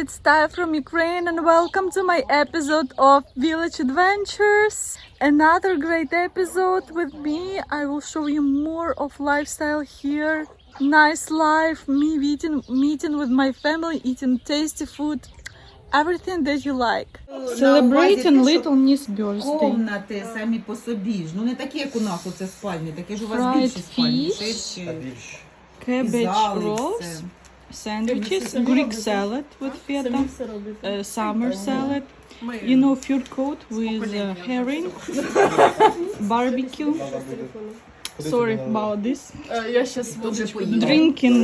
it's Taya from Ukraine and welcome to my episode of Village Adventures. Another great episode with me. I will show you more of lifestyle here. Nice life, me meeting with my family, eating tasty food. Everything that you like. Celebrating little niece birthday. Комнати самі по собі ж. Ну не такі, як у нас оце спальні, такі ж у вас більші спальні. Ширші. Cabbage rolls, sandwiches, Greek salad with feta, summer salad, you know, fur coat with herring, barbecue. Sorry about this. Drinking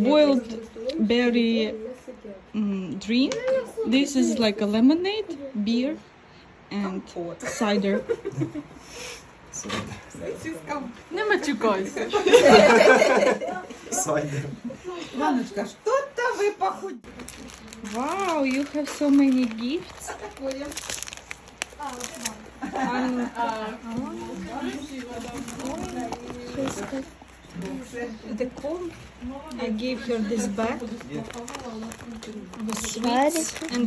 boiled berry drink. This is like a lemonade, beer, and cider. Не матюкайся. Ганочка, що-то ви похуділи. Wow, you have so many gifts. The comb. I gave her this bag with sweets, and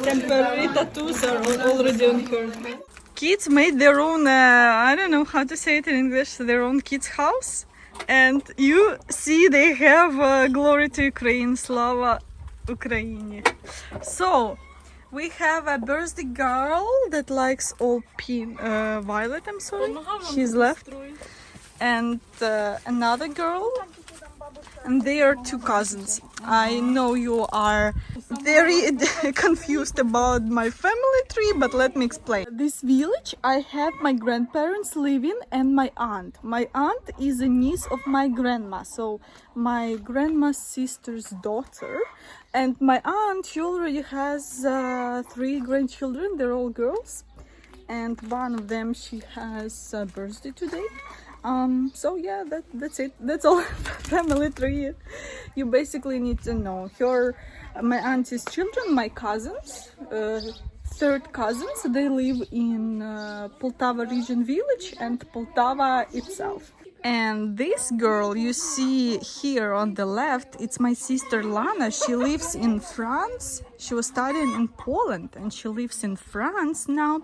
temporary tattoos are already on her. Kids made their own, I don't know how to say it in English, their own kids' house. And you see they have glory to Ukraine, Slava Ukraini. So, we have a birthday girl that likes all pink, violet, I'm sorry, she's left. And another girl, and they are two cousins. I know you are very confused about my family tree, but let me explain. This village, I have my grandparents living and my aunt. My aunt is a niece of my grandma, so my grandma's sister's daughter. And my aunt, she already has 3 grandchildren, they're all girls. And one of them, she has a birthday today. So yeah, that's it. That's all family tree. You basically need to know my auntie's children, my cousins, third cousins. They live in Poltava region village and Poltava itself. And this girl you see here on the left, it's my sister Lana. She lives in France. She was studying in Poland and she lives in France now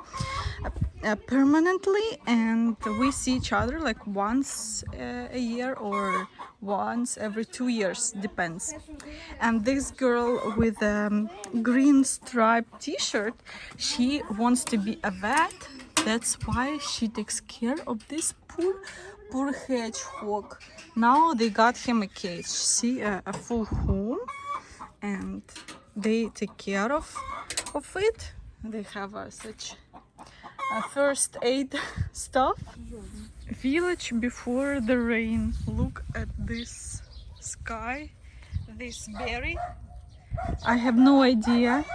permanently, and we see each other like once a year or once every 2 years, depends. And this girl with a green striped t-shirt, she wants to be a vet. That's why she takes care of this poor hedgehog. Now they got him a cage, see, a full home, and they take care of it. They have such first aid stuff. Village before the rain. Look at this sky, this berry. I have no idea.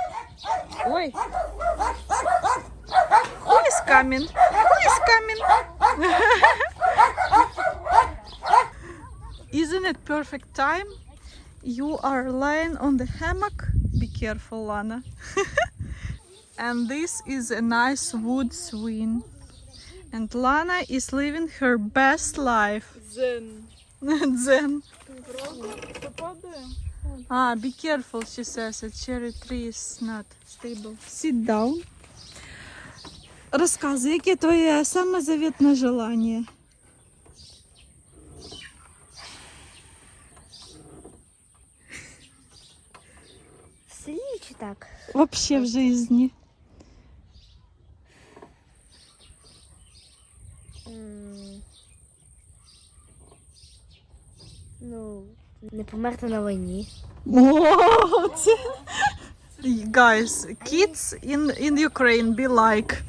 Oi. Who is coming? Who is coming? Isn't it perfect time? You are lying on the hammock. Be careful, Lana. And this is a nice wood swing. And Lana is living her best life. Zen. Zen. Be careful, she says. A cherry tree is not stable. Sit down. Рассказывай, яке твоє саме заветне желание? В селі чи так? Вообще в жизни. Ну, не померти на війні. Guys, kids in Ukraine be like.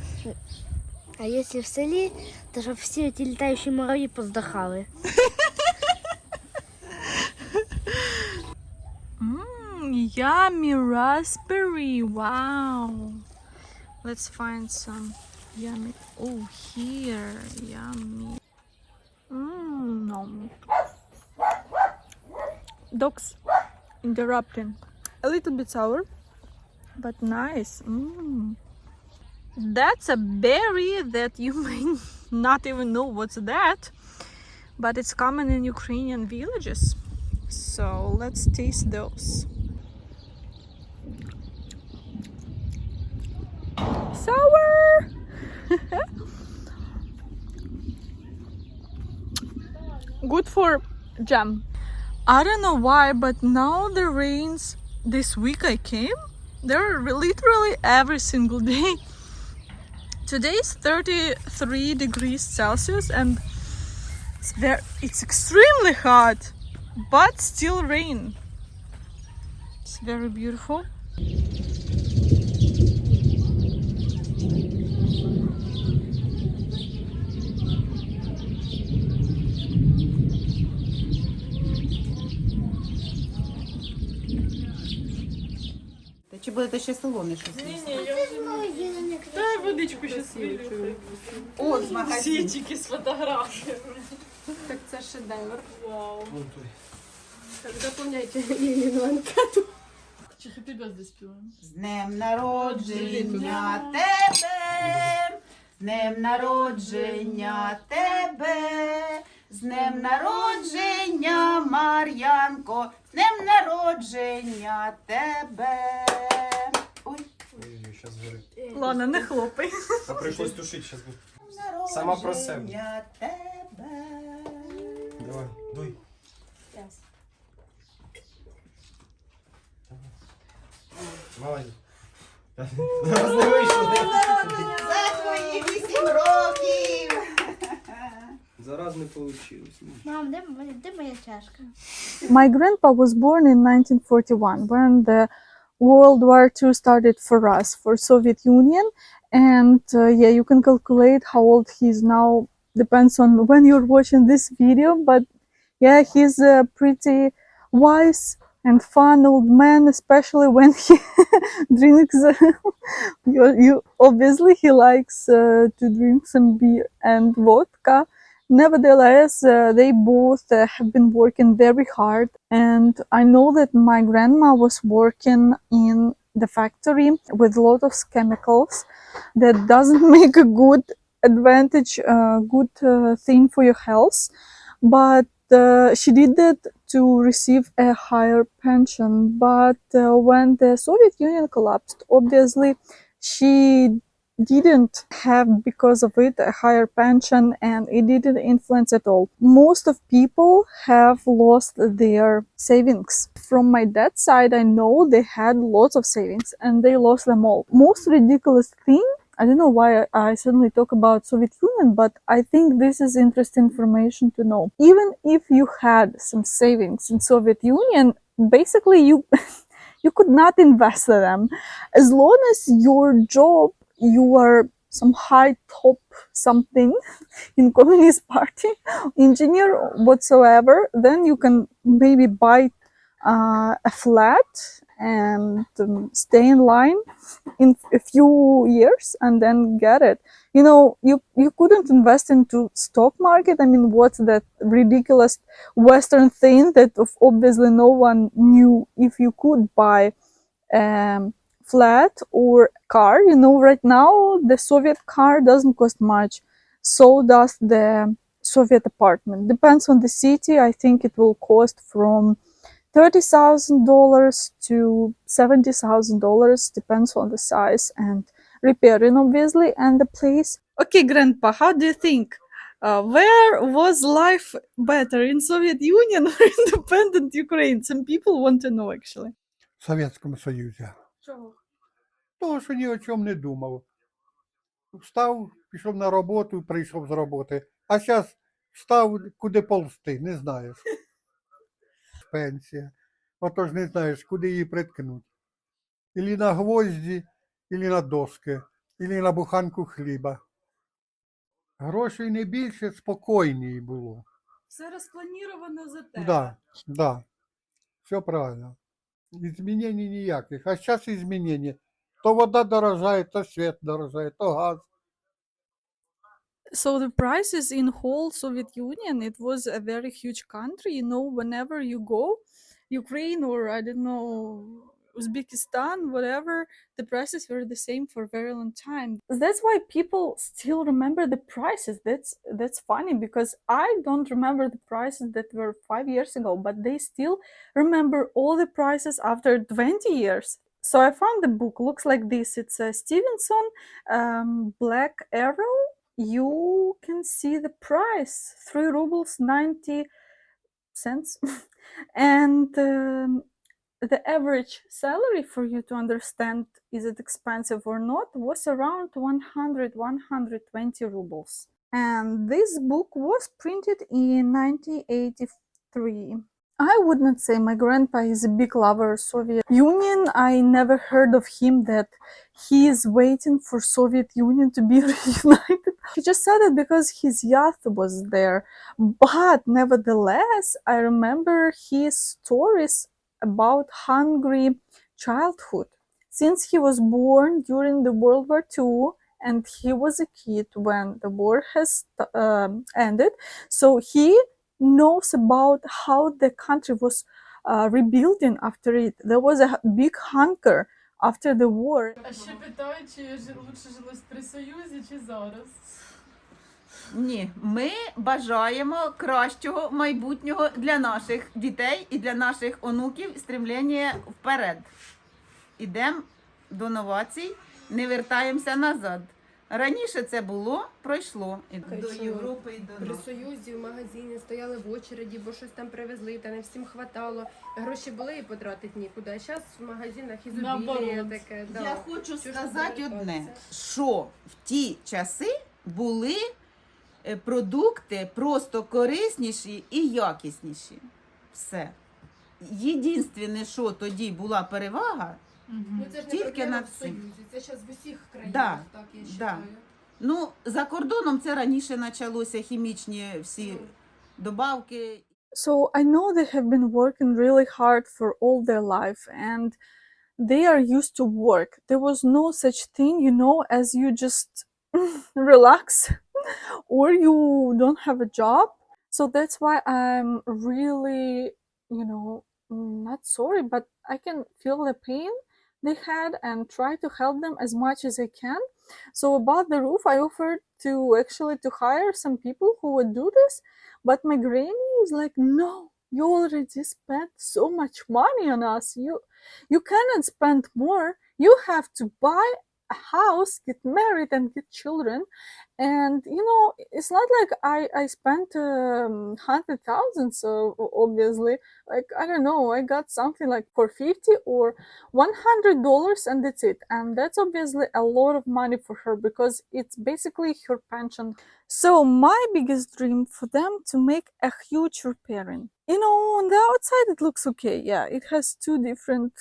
А якщо в селі, то щоб всі ті літаючі мурав'ї поздихали. Yummy raspberry, wow. Let's find some yummy. Oh, here, yummy. No. Dogs interrupting. A little bit sour, but nice. That's a berry that you may not even know what's that, but it's common in Ukrainian villages. So let's taste those. Sour! Good for jam. I don't know why, but now the rains this week I came, they're literally every single day. Today is 33 degrees Celsius and it's extremely hot, but still rain. It's very beautiful. Та чи будете ще солоне щось? Дай водичку сейчас вилью. О, з магазину. Сітики з фотографіями. Так це шедевр. Вау. Так, доповняйте Єліну анкету. Чи Happy Birthday співаємо? З днем народження тебе, з днем народження тебе, з днем народження, Мар'янко, з днем народження тебе. Ой. Ой, сейчас горит. Ладно, не хлопай. А пришлось тушить, сейчас будет. Народження Сама про себе. тебе. Давай, дуй. Молодец. Зараз не вийшло. За твої 8 років. Зараз не получилось. Мам, де моя чашка? My grandpa was born in 1941 when the World War II started for us, for Soviet Union. And yeah, you can calculate how old he is now. Depends on when you're watching this video. But yeah, he's a pretty wise and fun old man, especially when he drinks. You obviously he likes to drink some beer and vodka. Nevertheless, they both have been working very hard, and I know that my grandma was working in the factory with a lot of chemicals that doesn't make a good advantage, good thing for your health, but she did that to receive a higher pension. But when the Soviet Union collapsed, obviously she didn't have, because of it, a higher pension, and it didn't influence at all. Most of people have lost their savings. From my dad's side, I know they had lots of savings and they lost them all. Most ridiculous thing, I don't know why I suddenly talk about Soviet Union, but I think this is interesting information to know. Even if you had some savings in Soviet Union, basically you you could not invest them. As long as your job, you are some high top something in Communist Party, engineer whatsoever, then you can maybe buy a flat and stay in line in a few years and then get it. You know, you couldn't invest into stock market. I mean, what's that ridiculous Western thing that obviously no one knew if you could buy flat or car. You know, right now the Soviet car doesn't cost much, so does the Soviet apartment. Depends on the city. I think it will cost from $30,000 to $70,000, depends on the size and repairing, obviously, and the place. Okay, Grandpa, how do you think? Where was life better, in Soviet Union or independent Ukraine? Some people want to know, actually. В Совєтському Союзі. Того, що ні о чому не думав. Встав, пішов на роботу, прийшов з роботи. А зараз встав, куди ползти, не знаєш. Пенсія. Отож не знаєш, куди її приткнути. Ілі на гвозді, ілі на доски, ілі на буханку хліба. Грошей не більше, спокійніше було. Все розплановано за тебе. Да, да. Все правильно. Изменений ніяких. А зараз изменения. То вода дорожає, то світ дорожає, то газ. So the prices in whole Soviet Union, it was a very huge country. You know, whenever you go, Ukraine or I don't know, Uzbekistan, whatever, the prices were the same for a very long time. That's why people still remember the prices. That's funny, because I don't remember the prices that were 5 years ago, but they still remember all the prices after 20 years. So I found the book. Looks like this. It's a Stevenson Black Arrow. You can see the price: 3 rubles 90 cents, and the average salary, for you to understand is it expensive or not, was around 120 rubles. And this book was printed in 1983. I would not say my grandpa is a big lover of Soviet Union. I never heard of him that he is waiting for Soviet Union to be reunited. He just said it because his yacht was there. But nevertheless, I remember his stories about hungry childhood. Since he was born during the World War II and he was a kid when the war has ended, so he knows about how the country was rebuilding after it. There was a big hunger after the war. А ще питають, чи лучше жилось при Союзі, чи зараз? Ні, ми бажаємо кращого майбутнього для наших дітей і для наших онуків, стремлення вперед. Ідемо до новацій, не вертаємося назад. Раніше це було, пройшло. І до Європи, і до При нас. Союзі в магазині стояли в очереді, бо щось там привезли, та не всім хватало. Гроші були і потратити нікуди. А зараз в магазинах ізобілія Наоборот. таке. Да. Я хочу Чого ж сказати повертатися? одне, що в ті часи були продукти просто корисніші і якісніші. Все. Єдине, що тоді була перевага, Ну це ж не Тільки проблема над в цим. Союзі, це зараз в усіх країнах, Да, так я да. вважаю. ну, за кордоном це раніше почалося, хімічні всі добавки. So I know they have been working really hard for all their life and they are used to work. There was no such thing, as you just relax or you don't have a job. So that's why I'm really, not sorry, but I can feel the pain they had and try to help them as much as I can. So about the roof, I offered to hire some people who would do this, but my granny is like, no, you already spent so much money on us. You cannot spend more. You have to buy a house, get married, and get children. And it's not like I spent 100,000. So obviously, like, I don't know, I got something like for 50 or $100, and that's it. And that's obviously a lot of money for her because it's basically her pension. So my biggest dream for them to make a huge repairing. On the outside it looks okay. Yeah, it has 2 different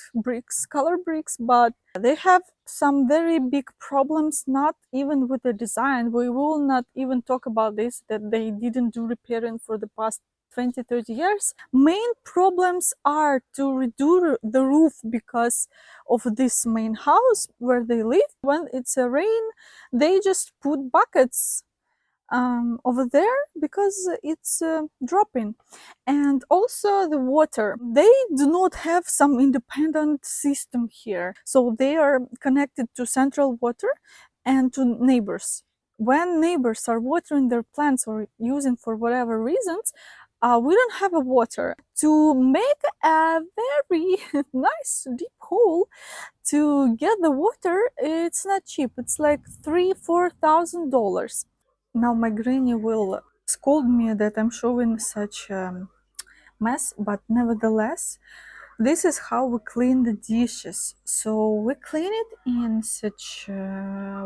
color bricks, but they have some very big problems, not even with the design. We will not even talk about this, that they didn't do repairing for the past 20-30 years. Main problems are to redo the roof because of this main house where they live. When it's a rain, they just put buckets over there because it's dropping. And also the water, they do not have some independent system here, so they are connected to central water and to neighbors. When neighbors are watering their plants or using for whatever reasons, we don't have a water. To make a very nice deep hole to get the water, it's not cheap. It's like $3,000-4,000. Now my granny will scold me that I'm showing such mess, but nevertheless, this is how we clean the dishes. So we clean it in such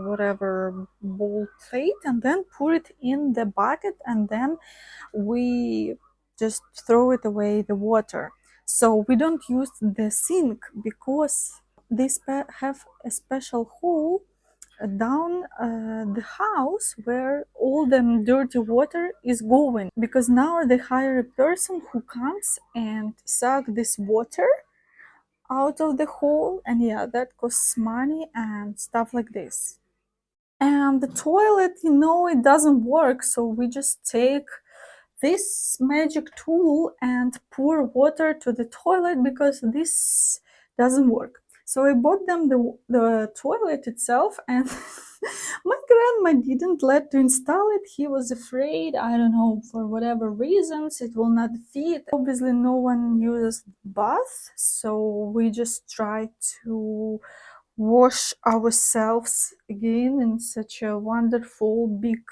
whatever bowl plate and then put it in the bucket, and then we just throw it away the water. So we don't use the sink because they have a special hole down the house where all the dirty water is going, because now they hire a person who comes and suck this water out of the hole, and yeah, that costs money and stuff like this. And the toilet, it doesn't work, so we just take this magic tool and pour water to the toilet because this doesn't work. So I bought them the toilet itself, and my grandma didn't let to install it. He was afraid, I don't know, for whatever reasons, it will not fit. Obviously, no one uses bath, so we just try to wash ourselves again in such a wonderful big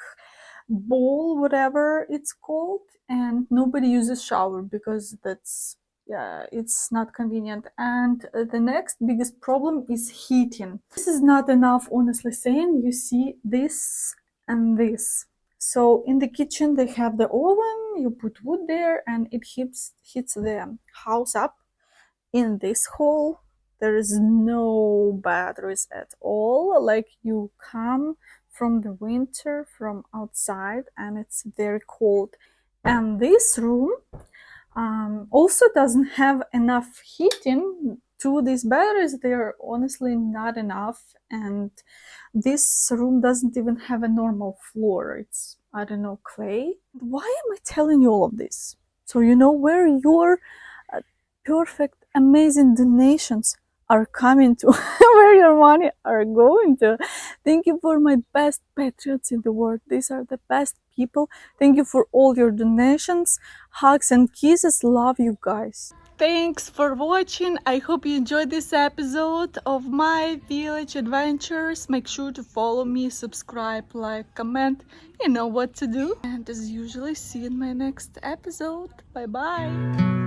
bowl, whatever it's called, and nobody uses shower because that's, yeah, it's not convenient. And the next biggest problem is heating. This is not enough, honestly saying. You see this and this. So in the kitchen they have the oven, you put wood there, and it heats the house up. In this hole there is no batteries at all, like you come from the winter from outside and it's very cold. And this room also doesn't have enough heating to these batteries. They're honestly not enough, and this room doesn't even have a normal floor. It's, I don't know, clay. Why am I telling you all of this? So you know where your perfect, amazing donations are coming to, where your money are going to. Thank you for my best patriots in the world. These are the best people. Thank you for all your donations. Hugs and kisses. Love you guys. Thanks for watching. I hope you enjoyed this episode of my village adventures. Make sure to follow me, subscribe, like, comment. You know what to do. And as usually, see you in my next episode. Bye bye.